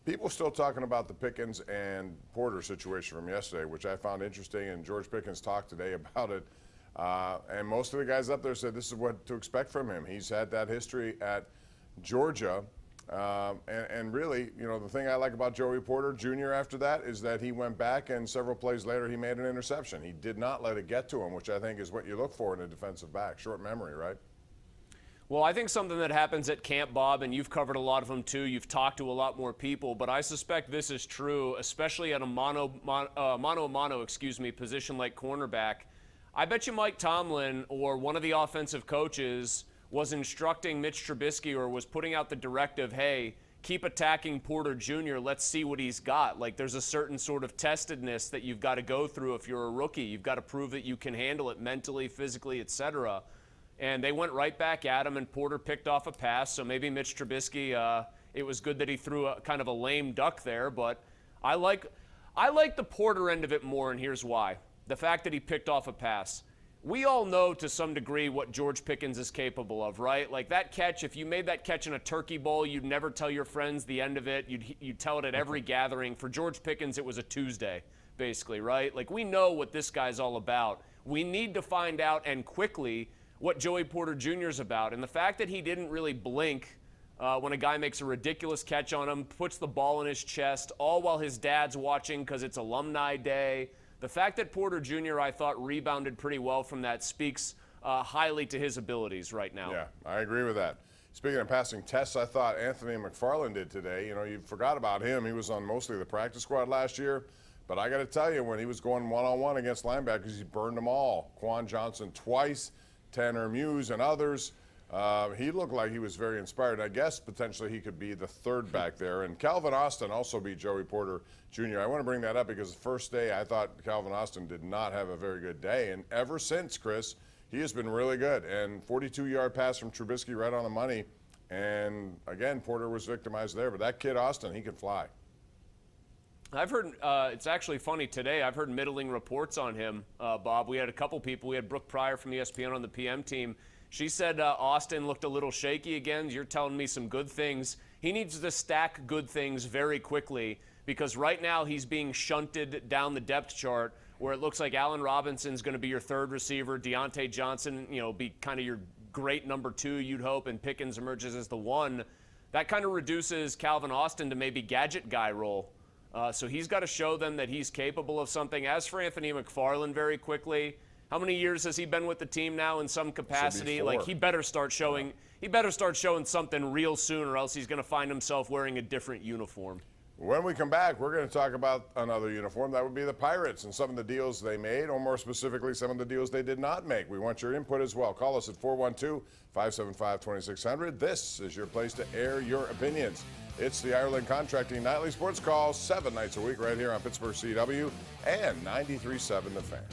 People still talking about the Pickens and Porter situation from yesterday, which I found interesting, and George Pickens talked today about it. And most of the guys up there said this is what to expect from him. He's had that history at Georgia. And really, you know, the thing I like about Joey Porter Jr. after that is that he went back and several plays later he made an interception. He did not let it get to him, which I think is what you look for in a defensive back. Short memory, right? Well, I think something that happens at camp, Bob, and you've covered a lot of them too. You've talked to a lot more people, but I suspect this is true, especially at a mano position like cornerback. I bet you Mike Tomlin or one of the offensive coaches was instructing Mitch Trubisky or was putting out the directive, hey, keep attacking Porter Jr., let's see what he's got. Like, there's a certain sort of testedness that you've got to go through if you're a rookie. You've got to prove that you can handle it mentally, physically, etc. And they went right back at him, and Porter picked off a pass. So maybe Mitch Trubisky, it was good that he threw a kind of a lame duck there. But I like the Porter end of it more, and here's why. The fact that he picked off a pass. We all know to some degree what George Pickens is capable of, right? Like that catch, if you made that catch in a turkey bowl, you'd never tell your friends the end of it. You'd tell it at every gathering. For George Pickens, it was a Tuesday, basically, right? Like we know what this guy's all about. We need to find out, and quickly, what Joey Porter Jr. is about. And the fact that he didn't really blink when a guy makes a ridiculous catch on him, puts the ball in his chest, all while his dad's watching because it's alumni day. The fact that Porter Jr., I thought, rebounded pretty well from that speaks highly to his abilities right now. Yeah, I agree with that. Speaking of passing tests, I thought Anthony McFarland did today. You know, you forgot about him. He was on mostly the practice squad last year. But I got to tell you, when he was going one-on-one against linebackers, he burned them all. Quan Johnson twice, Tanner Muse and others. He looked like he was very inspired. I guess potentially he could be the third back there. And Calvin Austin also beat Joey Porter Jr. I want to bring that up because the first day I thought Calvin Austin did not have a very good day. And ever since, Chris, he has been really good. And 42-yard pass from Trubisky right on the money. And again, Porter was victimized there. But that kid Austin, he can fly. I've heard, it's actually funny today, I've heard middling reports on him, Bob. We had a couple people. We had Brooke Pryor from ESPN on the PM team. She said Austin looked a little shaky again. You're telling me some good things. He needs to stack good things very quickly because right now he's being shunted down the depth chart where it looks like Allen Robinson's going to be your third receiver. Deontay Johnson, you know, be kind of your great number two, you'd hope, and Pickens emerges as the one. That kind of reduces Calvin Austin to maybe gadget guy role. So he's got to show them that he's capable of something. As for Anthony McFarland, very quickly, how many years has he been with the team now in some capacity? Like he better start showing. He better start showing something real soon, or else he's going to find himself wearing a different uniform. When we come back, we're going to talk about another uniform. That would be the Pirates and some of the deals they made, or more specifically, some of the deals they did not make. We want your input as well. Call us at 412-575-2600. This is your place to air your opinions. It's the Ireland Contracting Nightly Sports Call, 7 nights a week right here on Pittsburgh CW and 93.7 The Fan.